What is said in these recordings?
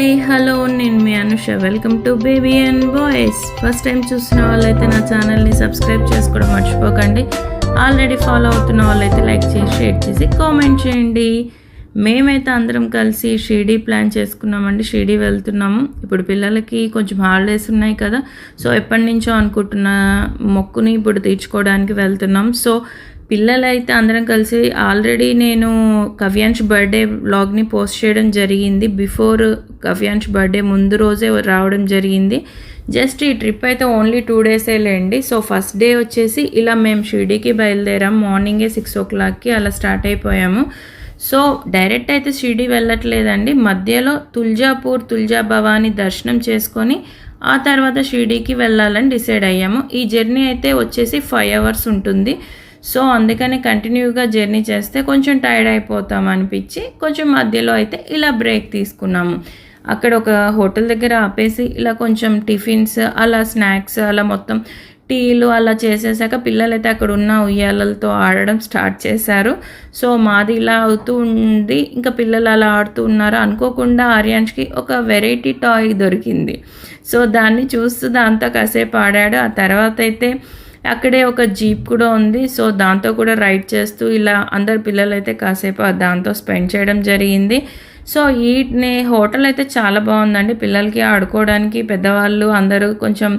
Hi hello నేను మీ Anusha. Welcome to baby and boys. First time చూస్తున్న వాళ్ళైతే నా ఛానల్ని సబ్స్క్రైబ్ చేసుకోవడం మర్చిపోకండి. ఆల్రెడీ ఫాలో అవుతున్న వాళ్ళైతే లైక్ చేసి షేర్ చేసి కామెంట్ చేయండి. మేమైతే అందరం కలిసి షిరిడీ ప్లాన్ చేసుకున్నామండి. షిరిడీ వెళ్తున్నాము. ఇప్పుడు పిల్లలకి కొంచెం హాలిడేస్ ఉన్నాయి కదా, సో ఎప్పటి నుంచో అనుకుంటున్న మొక్కుని ఇప్పుడు తీర్చుకోవడానికి వెళ్తున్నాం. సో పిల్లలైతే అందరం కలిసి ఆల్రెడీ నేను కవ్యాంష్ బర్త్డే వ్లాగ్ని పోస్ట్ చేయడం జరిగింది. బిఫోర్ కవ్యాంష్ బర్త్డే ముందు రోజే రావడం జరిగింది. జస్ట్ ఈ ట్రిప్ అయితే ఓన్లీ 2 డేసే లేండి. సో ఫస్ట్ డే వచ్చేసి ఇలా మేము షిరిడీకి బయలుదేరాం. మార్నింగే 6 o'clockకి అలా స్టార్ట్ అయిపోయాము. సో డైరెక్ట్ అయితే షిరిడీ వెళ్ళట్లేదండి. మధ్యలో తుల్జా భవాని దర్శనం చేసుకొని ఆ తర్వాత షిరిడీకి వెళ్ళాలని డిసైడ్ అయ్యాము. ఈ జర్నీ అయితే వచ్చేసి 5 hours ఉంటుంది. సో అందుకని కంటిన్యూగా జర్నీ చేస్తే కొంచెం టైర్డ్ అయిపోతాం అనిపించి కొంచెం మధ్యలో అయితే ఇలా బ్రేక్ తీసుకున్నాము. అక్కడ ఒక హోటల్ దగ్గర ఆపేసి ఇలా కొంచెం టిఫిన్స్ అలా స్నాక్స్ అలా మొత్తం టీలు అలా చేసేసాక పిల్లలైతే అక్కడ ఉన్న ఉయ్యాలతో ఆడడం స్టార్ట్ చేశారు. సో మాది ఇలా అవుతూ ఉంది, ఇంకా పిల్లలు అలా ఆడుతూ ఉన్నారు. అనుకోకుండా ఆర్యాన్ష్కి ఒక వెరైటీ టాయ్ దొరికింది. సో దాన్ని చూస్తూ దాంతో కాసేపు ఆడాడు. ఆ తర్వాత అయితే అక్కడే ఒక జీప్ కూడా ఉంది. సో దాంతో కూడా రైడ్ చేస్తూ ఇలా అందరు పిల్లలైతే కాసేపు దాంతో స్పెండ్ చేయడం జరిగింది. సో ఈ హోటల్ అయితే చాలా బాగుందండి. పిల్లలకి ఆడుకోవడానికి పెద్దవాళ్ళు అందరూ కొంచెం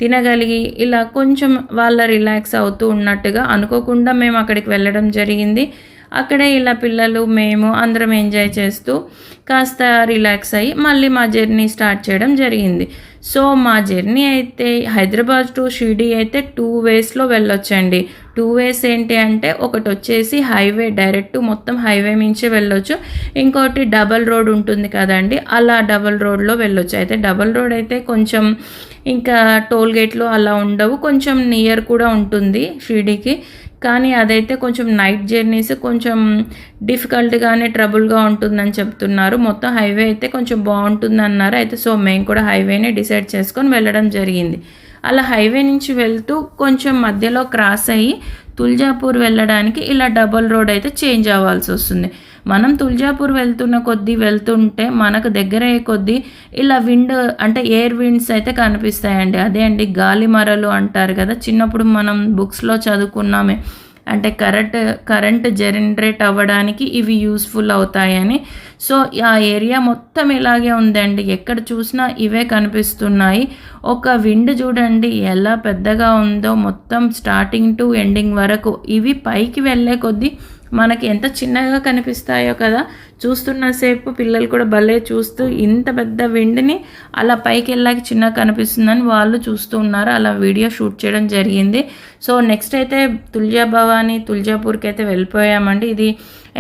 తినగలిగి ఇలా కొంచెం వాళ్ళ రిలాక్స్ అవుతూ ఉన్నట్టుగా అనుకోకుండా మేము అక్కడికి వెళ్ళడం జరిగింది. అక్కడే ఇలా పిల్లలు మేము అందరం ఎంజాయ్ చేస్తూ కాస్త రిలాక్స్ అయ్యి మళ్ళీ మా జర్నీ స్టార్ట్ చేయడం జరిగింది. సో మా జర్నీ అయితే హైదరాబాద్ టు షిరిడీ అయితే 2 waysలో వెళ్ళొచ్చండి. 2 ways ఏంటి అంటే ఒకటి వచ్చేసి హైవే డైరెక్ట్ మొత్తం హైవే మించే వెళ్ళొచ్చు. ఇంకోటి డబల్ రోడ్ ఉంటుంది కదండి, అలా డబల్ రోడ్లో వెళ్ళొచ్చు. అయితే డబల్ రోడ్ అయితే కొంచెం ఇంకా టోల్ గేట్లు అలా ఉండవు, కొంచెం నియర్ కూడా ఉంటుంది షిరిడీకి. కానీ అదైతే కొంచెం నైట్ జర్నీస్ కొంచెం డిఫికల్ట్గానే ట్రబుల్గా ఉంటుందని చెప్తున్నారు. మొత్తం హైవే అయితే కొంచెం బాగుంటుంది అన్నారు. అయితే సో మేము కూడా హైవేనే డిసైడ్ చేసుకొని వెళ్ళడం జరిగింది. అలా హైవే నుంచి వెళ్తూ కొంచెం మధ్యలో క్రాస్ అయ్యి తుల్జాపూర్ వెళ్ళడానికి ఇలా డబల్ రోడ్ అయితే చేంజ్ అవ్వాల్సి వస్తుంది. మనం తుల్జాపూర్ వెళ్తుంటే మనకు దగ్గర అయ్యే కొద్దీ ఇలా విండ్ అంటే ఎయిర్ విండ్స్ అయితే కనిపిస్తాయండి. అదే అండి గాలి మరలు అంటారు కదా, చిన్నప్పుడు మనం బుక్స్లో చదువుకున్నామే. అంటే కరెంట్ జనరేట్ అవ్వడానికి ఇవి యూస్ఫుల్ అవుతాయని. సో ఆ ఏరియా మొత్తం ఇలాగే ఉందండి, ఎక్కడ చూసినా ఇవే కనిపిస్తున్నాయి. ఒక విండ్ చూడండి ఎలా పెద్దగా ఉందో, మొత్తం స్టార్టింగ్ టు ఎండింగ్ వరకు. ఇవి పైకి వెళ్ళే కొద్దీ మనకి ఎంత చిన్నగా కనిపిస్తాయో కదా, చూస్తున్నసేపు పిల్లలు కూడా భలే చూస్తూ ఇంత పెద్ద విండ్ని అలా పైకి వెళ్ళాక చిన్నగా కనిపిస్తుందని వాళ్ళు చూస్తూ ఉన్నారు. అలా వీడియో షూట్ చేయడం జరిగింది. సో నెక్స్ట్ అయితే తుల్జాపూర్కి అయితే వెళ్ళిపోయామండి. ఇది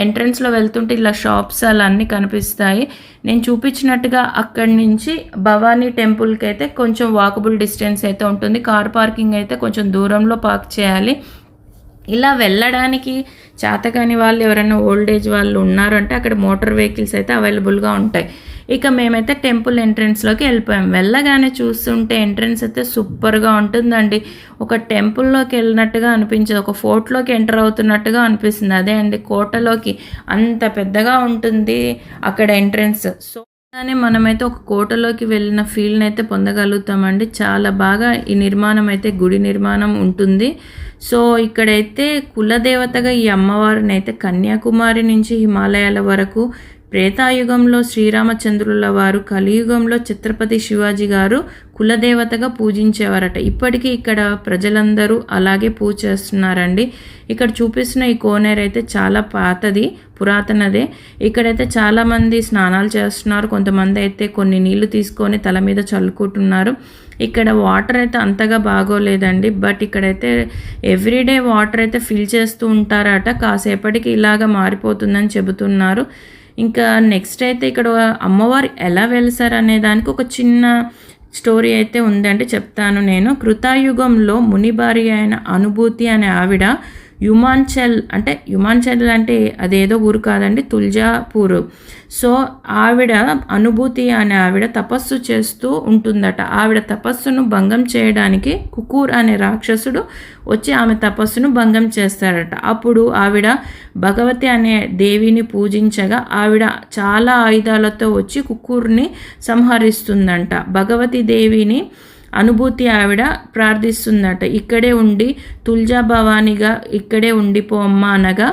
ఎంట్రన్స్లో వెళ్తుంటే ఇలా షాప్స్ అలా అన్నీ కనిపిస్తాయి. నేను చూపించినట్టుగా అక్కడి నుంచి భవానీ టెంపుల్కి అయితే కొంచెం వాకబుల్ డిస్టెన్స్ అయితే ఉంటుంది. కార్ పార్కింగ్ అయితే కొంచెం దూరంలో పార్క్ చేయాలి. ఇలా వెళ్ళడానికి చేతకాని వాళ్ళు ఎవరైనా ఓల్డ్ ఏజ్ వాళ్ళు ఉన్నారంటే అక్కడ మోటార్ వెహికల్స్ అయితే అవైలబుల్గా ఉంటాయి. ఇక మేమైతే టెంపుల్ ఎంట్రన్స్లోకి వెళ్ళిపోయాం. వెళ్ళగానే చూస్తుంటే ఎంట్రన్స్ అయితే సూపర్గా ఉంటుందండి. ఒక టెంపుల్లోకి వెళ్ళినట్టుగా అనిపించదు, ఒక ఫోర్ట్లోకి ఎంటర్ అవుతున్నట్టుగా అనిపిస్తుంది. అదే అండి కోటలోకి అంత పెద్దగా ఉంటుంది అక్కడ ఎంట్రన్స్. సో కానీ మనమైతే ఒక కోటలోకి వెళ్ళిన ఫీల్ని అయితే పొందగలుగుతామండి. చాలా బాగా ఈ నిర్మాణం అయితే గుడి నిర్మాణం ఉంటుంది. సో ఇక్కడైతే కులదేవతగా ఈ అమ్మవారిని అయితే కన్యాకుమారి నుంచి హిమాలయాల వరకు, త్రేతాయుగంలో శ్రీరామచంద్రుల వారు, కలియుగంలో ఛత్రపతి శివాజీ గారు కులదేవతగా పూజించేవారట. ఇప్పటికీ ఇక్కడ ప్రజలందరూ అలాగే పూజ చేస్తున్నారండి. ఇక్కడ చూపిస్తున్న ఈ కోనేరు అయితే చాలా పాతది, పురాతనదే. ఇక్కడైతే చాలామంది స్నానాలు చేస్తున్నారు. కొంతమంది అయితే కొన్ని నీళ్లు తీసుకొని తల మీద చల్లుకుంటున్నారు. ఇక్కడ వాటర్ అయితే అంతగా బాగోలేదండి, బట్ ఇక్కడైతే ఎవ్రీడే వాటర్ అయితే ఫిల్ చేస్తూ ఉంటారట. కాసేపటికి ఇలాగా మారిపోతుందని చెబుతున్నారు. ఇంకా నెక్స్ట్ అయితే ఇక్కడ అమ్మవారు ఎలా వెలిసారు అనే దానికి ఒక చిన్న స్టోరీ అయితే ఉందంటే చెప్తాను నేను. కృతాయుగంలో ముని భార్య అయిన అనుభూతి అనే ఆవిడ యుమాంచల్ అంటే అదేదో ఊరు కాదండి, తుల్జాపూర్. సో ఆవిడ అనుభూతి అనే ఆవిడ తపస్సు చేస్తూ ఉంటుందట. ఆవిడ తపస్సును భంగం చేయడానికి కుకూర్ అనే రాక్షసుడు వచ్చి ఆమె తపస్సును భంగం చేస్తాడట. అప్పుడు ఆవిడ భగవతి అనే దేవిని పూజించగా ఆవిడ చాలా ఆయుధాలతో వచ్చి కుకూర్ని సంహరిస్తుందంట. భగవతి దేవిని అనుభూతి ఆవిడ ప్రార్థిస్తుందట, ఇక్కడే ఉండి తుల్జా భవానిగా ఇక్కడే ఉండిపోమ్మ అనగా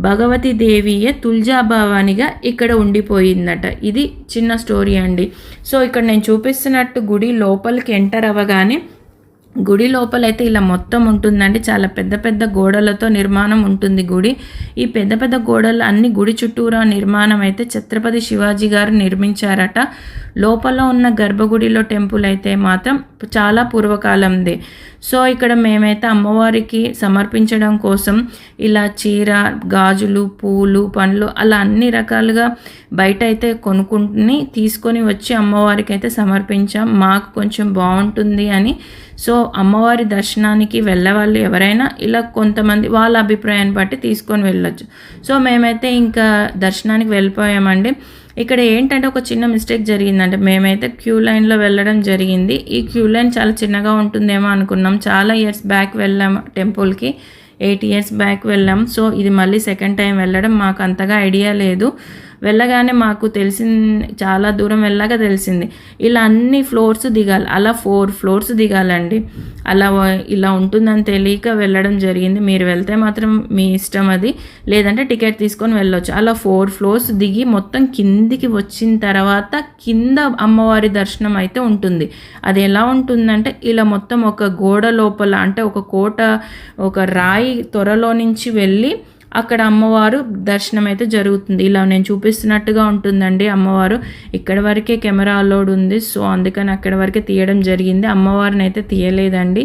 భగవతి దేవియే తుల్జా భవానిగా ఇక్కడ ఉండిపోయిందట. ఇది చిన్న స్టోరీ అండి. సో ఇక్కడ నేను చూపిస్తున్నట్టు గుడి లోపలికి ఎంటర్ అవ్వగానే గుడి లోపలైతే ఇలా మొత్తం ఉంటుందండి. చాలా పెద్ద పెద్ద గోడలతో నిర్మాణం ఉంటుంది గుడి. ఈ పెద్ద పెద్ద గోడలు అన్ని గుడి చుట్టూరా నిర్మాణం అయితే ఛత్రపతి శివాజీ గారు నిర్మించారట. లోపల ఉన్న గర్భగుడిలో టెంపుల్ అయితే మాత్రం చాలా పూర్వకాలంది. సో ఇక్కడ మేమైతే అమ్మవారికి సమర్పించడం కోసం ఇలా చీర, గాజులు, పూలు, పండ్లు అలా అన్ని రకాలుగా బయట అయితే కొనుక్కుని తీసుకొని వచ్చి అమ్మవారికి అయితే సమర్పించాం. మాకు కొంచెం బాగుంటుంది అని. సో అమ్మవారి దర్శనానికి వెళ్ళేవాళ్ళు ఎవరైనా ఇలా కొంతమంది వాళ్ళ అభిప్రాయాన్ని బట్టి తీసుకొని వెళ్ళొచ్చు. సో మేమైతే ఇంకా దర్శనానికి వెళ్ళిపోయామండి. ఇక్కడ ఏంటంటే ఒక చిన్న మిస్టేక్ జరిగిందంటే మేమైతే క్యూ లైన్లో వెళ్ళడం జరిగింది. ఈ క్యూ లైన్ చాలా చిన్నగా ఉంటుందేమో అనుకున్నాం. చాలా ఇయర్స్ బ్యాక్ వెళ్ళాం టెంపుల్కి, 8 years బ్యాక్ వెళ్ళాం. సో ఇది మళ్ళీ సెకండ్ టైం వెళ్ళడం, మాకు అంతగా ఐడియా లేదు. వెళ్ళగానే మాకు చాలా దూరం వెళ్ళాక తెలిసింది ఇలా అన్ని ఫ్లోర్స్ దిగాలి, అలా 4 floors దిగాలండి. అలా ఇలా ఉంటుందని తెలియక వెళ్ళడం జరిగింది. మీరు వెళ్తే మాత్రం మీ ఇష్టం అది, లేదంటే టికెట్ తీసుకొని వెళ్ళొచ్చు. అలా 4 floors దిగి మొత్తం కిందికి వచ్చిన తర్వాత కింద అమ్మవారి దర్శనం అయితే ఉంటుంది. అది ఎలా ఉంటుందంటే ఇలా మొత్తం ఒక గోడ లోపల, అంటే ఒక కోట, ఒక రాయి త్వరలో నుంచి వెళ్ళి అక్కడ అమ్మవారు దర్శనం అయితే జరుగుతుంది. ఇలా నేను చూపిస్తున్నట్టుగా ఉంటుందండి అమ్మవారు. ఇక్కడ వరకే కెమెరా అలౌడ్ ఉంది, సో అందుకని అక్కడ వరకే తీయడం జరిగింది. అమ్మవారిని అయితే తీయలేదండి.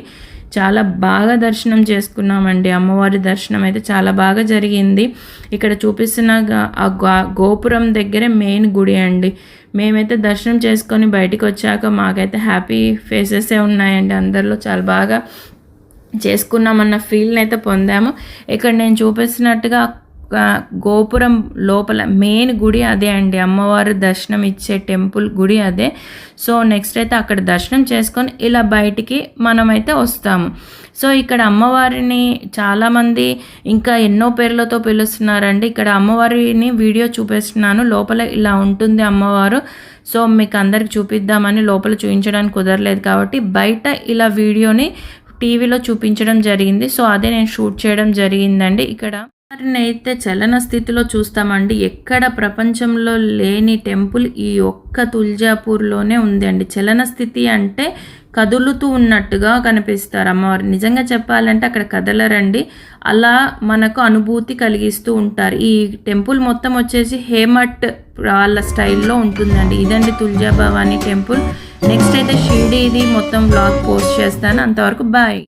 చాలా బాగా దర్శనం చేసుకున్నామండి. అమ్మవారి దర్శనం అయితే చాలా బాగా జరిగింది. ఇక్కడ చూపిస్తున్న గోపురం దగ్గరే మెయిన్ గుడి అండి. మేమైతే దర్శనం చేసుకొని బయటికి వచ్చాక మాకైతే హ్యాపీ ఫేసెసే ఉన్నాయండి. అందరిలో చాలా బాగా చేసుకున్నామన్న ఫీల్ని అయితే పొందాము. ఇక్కడ నేను చూపిస్తున్నట్టుగా గోపురం లోపల మెయిన్ గుడి అదే అండి, అమ్మవారు దర్శనం ఇచ్చే టెంపుల్ గుడి అదే. సో నెక్స్ట్ అయితే అక్కడ దర్శనం చేసుకొని ఇలా బయటికి మనమైతే వస్తాము. సో ఇక్కడ అమ్మవారిని చాలామంది ఇంకా ఎన్నో పేర్లతో పిలుస్తున్నారండి. ఇక్కడ అమ్మవారిని వీడియో చూపిస్తున్నాను. లోపల ఇలా ఉంటుంది అమ్మవారు. సో మీకు అందరికి చూపిద్దామని లోపల చూపించడానికి కుదరలేదు కాబట్టి బయట ఇలా వీడియోని టీవీలో చూపించడం జరిగింది. సో అదే నేను షూట్ చేయడం జరిగిందండి. ఇక్కడ అయితే చలన స్థితిలో చూస్తామండి. ఎక్కడ ప్రపంచంలో లేని టెంపుల్ ఈ ఒక్క తుల్జాపూర్లోనే ఉంది అండి. చలన స్థితి అంటే కదులుతూ ఉన్నట్టుగా కనిపిస్తారు అమ్మవారు. నిజంగా చెప్పాలంటే అక్కడ కదలరండి, అలా మనకు అనుభూతి కలిగిస్తూ ఉంటారు. ఈ టెంపుల్ మొత్తం వచ్చేసి హేమట్ వాళ్ళ స్టైల్లో ఉంటుందండి. ఇదండి తుల్జా భవానీ టెంపుల్. నెక్స్ట్ అయితే షిర్డీది మొత్తం వ్లాగ్ పోస్ట్ చేస్తాను. అంతవరకు బాయ్.